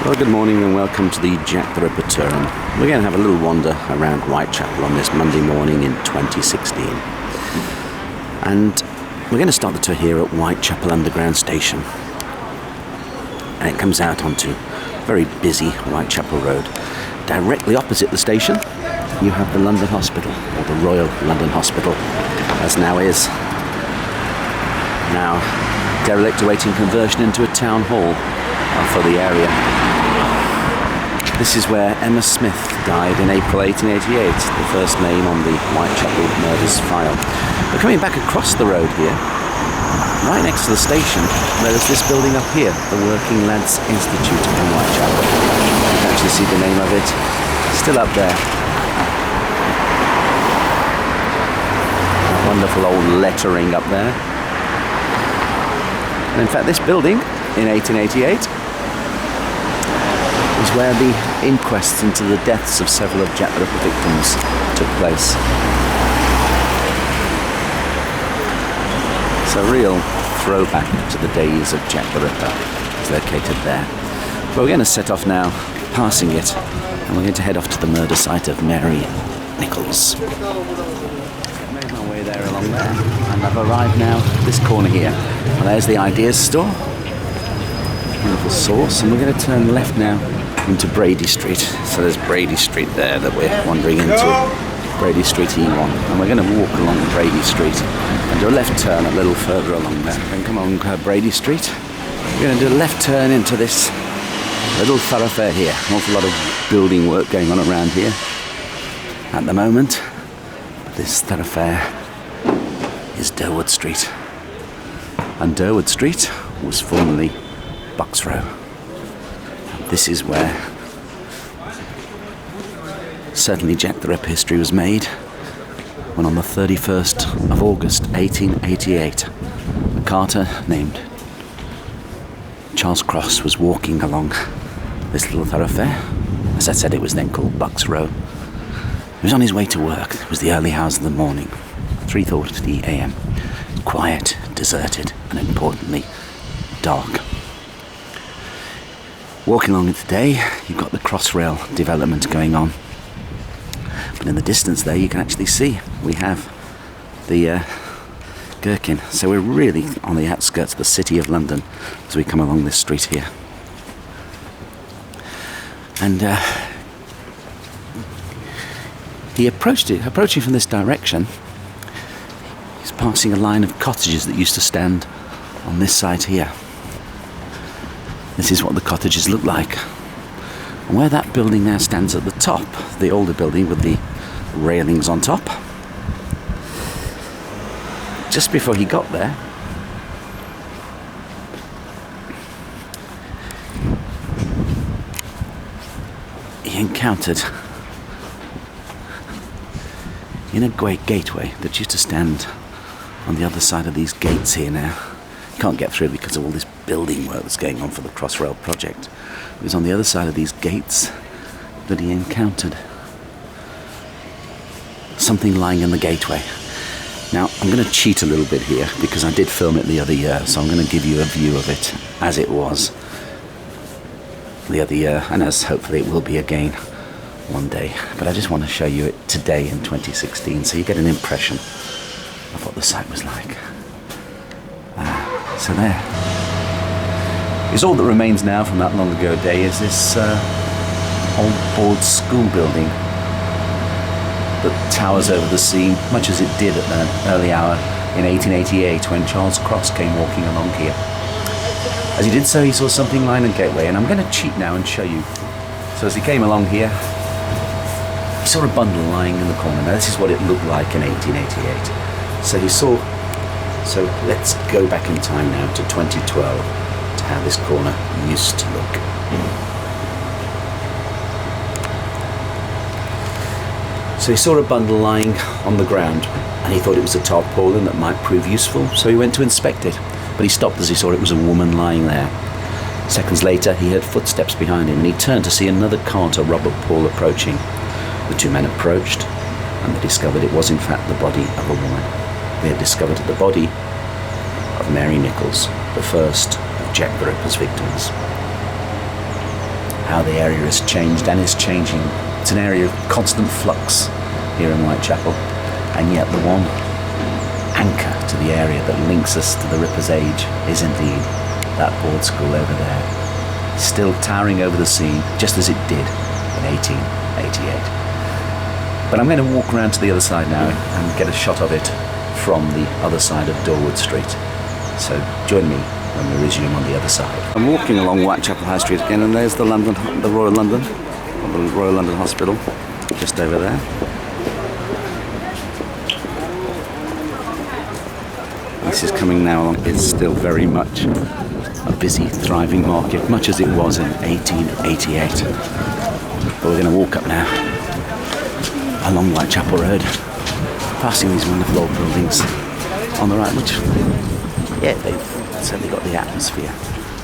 Well, good morning and welcome to the Jack the Ripper tour. We're going to have a little wander around Whitechapel on this Monday morning in 2016. And we're going to start the tour here at Whitechapel Underground Station. And it comes out onto very busy Whitechapel Road. Directly opposite the station, you have the London Hospital, or the Royal London Hospital, as now is. Now, derelict awaiting conversion into a town hall for the area. This is where Emma Smith died in April 1888, the first name on the Whitechapel murders file. We're coming back across the road here, right next to the station, there is this building up here, the Working Lads Institute in Whitechapel. You can actually see the name of it, still up there. Wonderful old lettering up there. And in fact, this building, in 1888, is where the inquests into the deaths of several of Jack the Ripper victims took place. It's a real throwback to the days of Jack the Ripper. It's located there. But we're going to set off now, passing it, and we're going to head off to the murder site of Mary Nichols. I've made my way there along there, and I've arrived now at this corner here. Well, there's the Ideas store. Wonderful source, and we're going to turn left now into Brady Street. So there's Brady Street there that we're wandering into, Brady Street E1, and we're going to walk along Brady Street and do a left turn a little further along there. Then come along Brady Street, we're going to do a left turn into this little thoroughfare here. An awful lot of building work going on around here at the moment. This thoroughfare is Durward Street, and Durward Street was formerly Bucks Row. This is where certainly Jack the Ripper history was made, when on the 31st of August 1888 a carter named Charles Cross was walking along this little thoroughfare. As I said, it was then called Bucks Row. He was on his way to work. It was the early hours of the morning, 3:30 a.m. Quiet, deserted, and importantly, dark. Walking along it today, you've got the Crossrail development going on. But in the distance there, you can actually see we have the Gherkin. So we're really on the outskirts of the City of London as we come along this street here. And approaching from this direction, he's passing a line of cottages that used to stand on this side here. This is what the cottages look like. And where that building now stands at the top, the older building with the railings on top, just before he got there, he encountered in a great gateway that used to stand on the other side of these gates here now. You can't get through because of all this building work that's going on for the Crossrail project. It was on the other side of these gates that he encountered something lying in the gateway. Now, I'm going to cheat a little bit here because I did film it the other year, so I'm going to give you a view of it as it was the other year, and as hopefully it will be again one day. But I just want to show you it today in 2016 so you get an impression of what the site was like. So there. Because all that remains now from that long ago day is this old board school building that towers over the sea, much as it did at an early hour in 1888 when Charles Cross came walking along here. As he did so, he saw something lying in the gateway, and I'm going to cheat now and show you. So as he came along here, he saw a bundle lying in the corner. Now this is what it looked like in 1888. So he saw. So let's go back in time now to 2012 to how this corner used to look. So he saw a bundle lying on the ground, and he thought it was a tarpaulin that might prove useful, so he went to inspect it. But he stopped as he saw it was a woman lying there. Seconds later, he heard footsteps behind him, and he turned to see another carter, Robert Paul, approaching. The two men approached, and they discovered it was in fact the body of a woman. They had discovered the body of Mary Nichols, the first of Jack the Ripper's victims. how the area has changed and is changing. It's an area of constant flux here in Whitechapel, and yet the one anchor to the area that links us to the Ripper's Age is indeed that board school over there, still towering over the scene just as it did in 1888. But I'm going to walk around to the other side now and get a shot of it from the other side of Durward Street. So join me when we resume on the other side. I'm walking along Whitechapel High Street again, and there's the Royal London Hospital, just over there. This is coming now along. It's still very much a busy, thriving market, much as it was in 1888. But we're going to walk up now along Whitechapel Road, passing these wonderful old buildings on the right, which, yeah, they've certainly got the atmosphere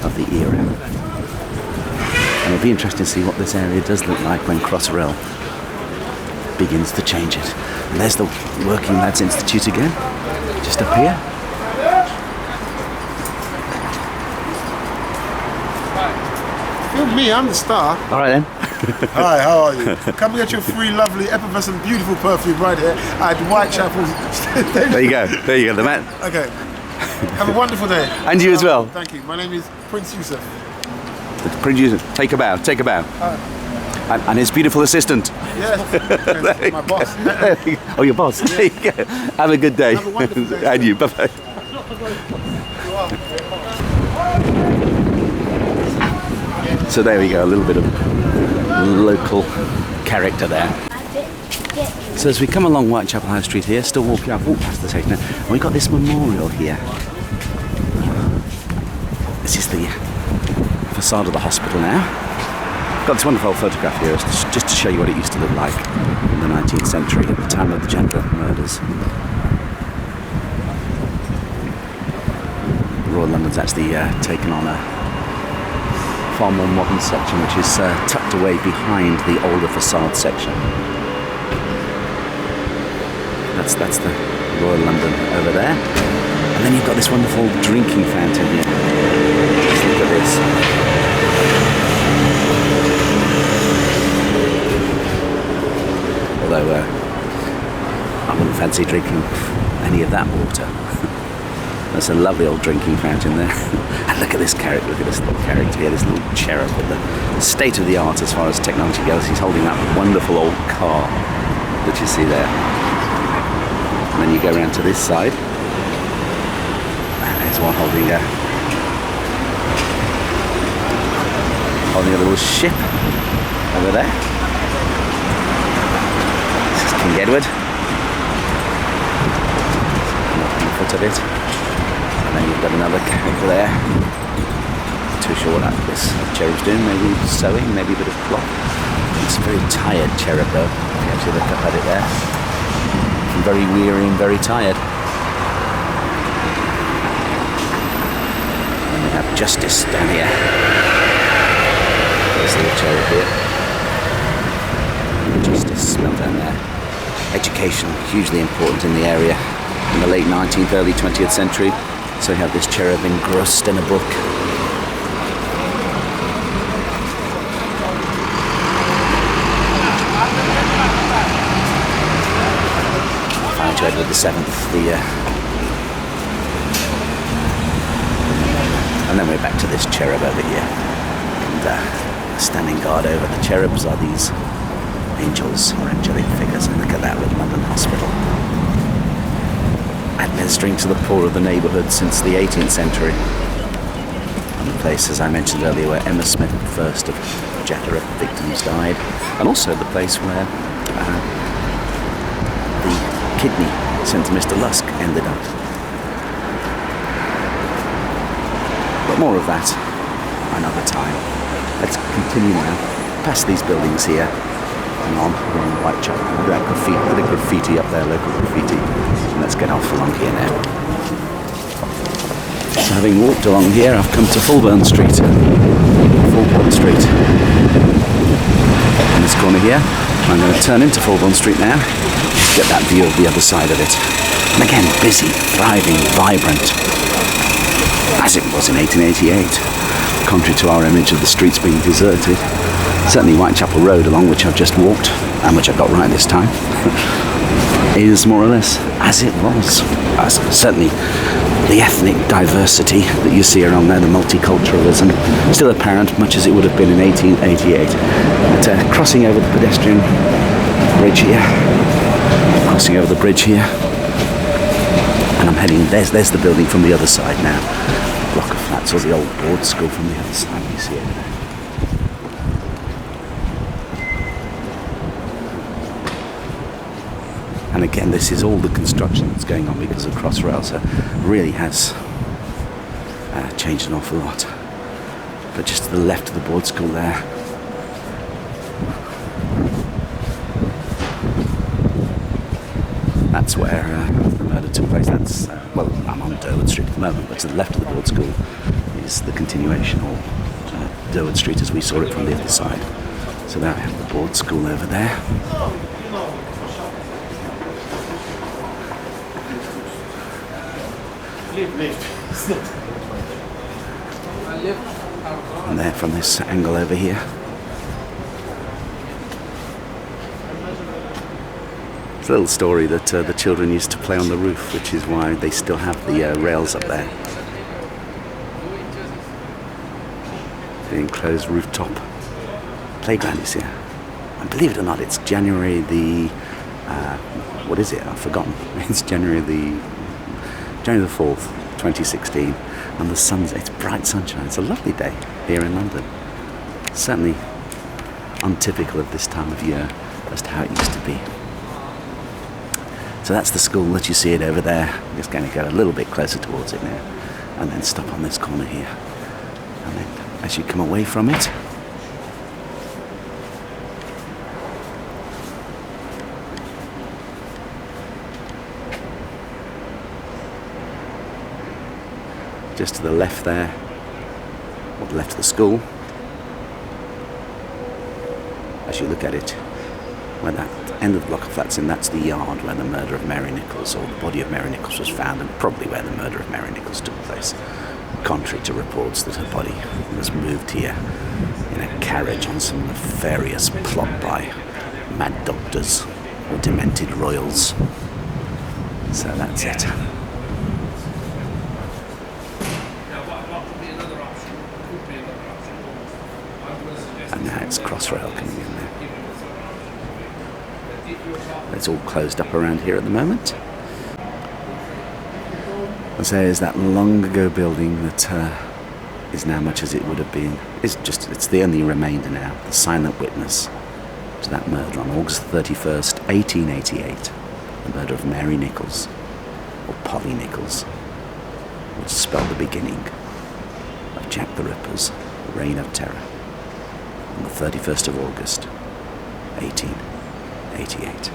of the era. And it'll be interesting to see what this area does look like when Crossrail begins to change it. And there's the Working Lads Institute again, just up here. Film me, I'm the star. All right then. Hi, how are you? Come get your free, lovely, effervescent, beautiful perfume right here at Whitechapel Station. There you go, the man. Okay. Have a wonderful day. And you as well. Thank you. My name is Prince Yusuf. The producer, take a bow. And his beautiful assistant. Yes, my boss. Oh, your boss. Yeah. There you go. Have a good day. Have a wonderful day. And you, bye-bye. So there we go, a little bit of local character there. So as we come along Whitechapel High Street here, still walking, I've walked past the station now, and we've got this memorial here. This is the facade of the hospital now. I've got this wonderful photograph here just to show you what it used to look like in the 19th century at the time of the Gentler murders. The Royal London's actually taken on a far more modern section, which is tucked away behind the older facade section. That's the Royal London over there. And then you've got this wonderful drinking fountain here. Just look at this. Although I wouldn't fancy drinking any of that water. That's a lovely old drinking fountain there. And look at this character, look at this little character here, this little cherub with the state of the art as far as technology goes. He's holding that wonderful old car that you see there. And then you go around to this side. And there's one holding a little ship over there. This is King Edward. Not on the foot of it. And then you've got another character there. Not too sure what this cherub's doing. Maybe sewing, maybe a bit of cloth. It's a very tired cherub though. If you actually look up at it there. Very weary and very tired. And we have Justice down here. There's the cherub here. Justice smell down there. Education, hugely important in the area in the late 19th, early 20th century. So you have this cherub engrossed in a book. To Edward VII, and then we're back to this cherub over here, and standing guard over the cherubs are these angels or angelic figures, and look at that with London Hospital, administering to the poor of the neighbourhood since the 18th century, and the place, as I mentioned earlier, where Emma Smith, the first of Jethro victims, died, and also the place where kidney sent to Mr. Lusk ended up. But more of that another time. Let's continue now past these buildings here and on along Whitechapel. Look at that graffiti, bit of graffiti up there, local graffiti. And let's get off along here now. So having walked along here, I've come to Fulbourn Street. Fulbourn Street. On this corner here. I'm going to turn into Fulbourn Street now to get that view of the other side of it. And again, busy, thriving, vibrant, as it was in 1888. contrary to our image of the streets being deserted. Certainly Whitechapel Road, along which I've just walked, and which I got right this time, is more or less as it was. Certainly the ethnic diversity that you see around there, the multiculturalism, still apparent, much as it would have been in 1888. But crossing over the pedestrian bridge here, crossing over the bridge here, and I'm heading, there's the building from the other side now. Block of flats, or the old board school from the other side, you see over there. And again, this is all the construction that's going on because of Crossrail, so it really has changed an awful lot. But just to the left of the board school there, that's where the murder took place. That's, well, I'm on Durward Street at the moment, but to the left of the board school is the continuation, or Durward Street as we saw it from the other side. So there I have the board school over there. And there from this angle over here. It's a little story that the children used to play on the roof, which is why they still have the rails up there. The enclosed rooftop playground is here. And believe it or not, it's January the... what is it? I've forgotten. It's January the 4th, 2016, and the sun's, it's bright sunshine. It's a lovely day here in London. Certainly untypical of this time of year as to how it used to be. So that's the school that you see it over there. I'm just going to go a little bit closer towards it now, and then stop on this corner here. And then as you come away from it, just to the left there, or the left of the school, as you look at it, where that end of the block of flats in, that's the yard where the murder of Mary Nichols, or the body of Mary Nichols, was found, and probably where the murder of Mary Nichols took place, contrary to reports that her body was moved here in a carriage on some nefarious plot by mad doctors or demented royals. So that's it. And now it's Crossrail coming in there. It's all closed up around here at the moment. As there's that long ago building that is now much as it would have been. It's the only remainder now, the silent witness to that murder on August 31st, 1888. The murder of Mary Nichols, or Polly Nichols, which spelled the beginning of Jack the Ripper's reign of terror on the 31st of August, 1888.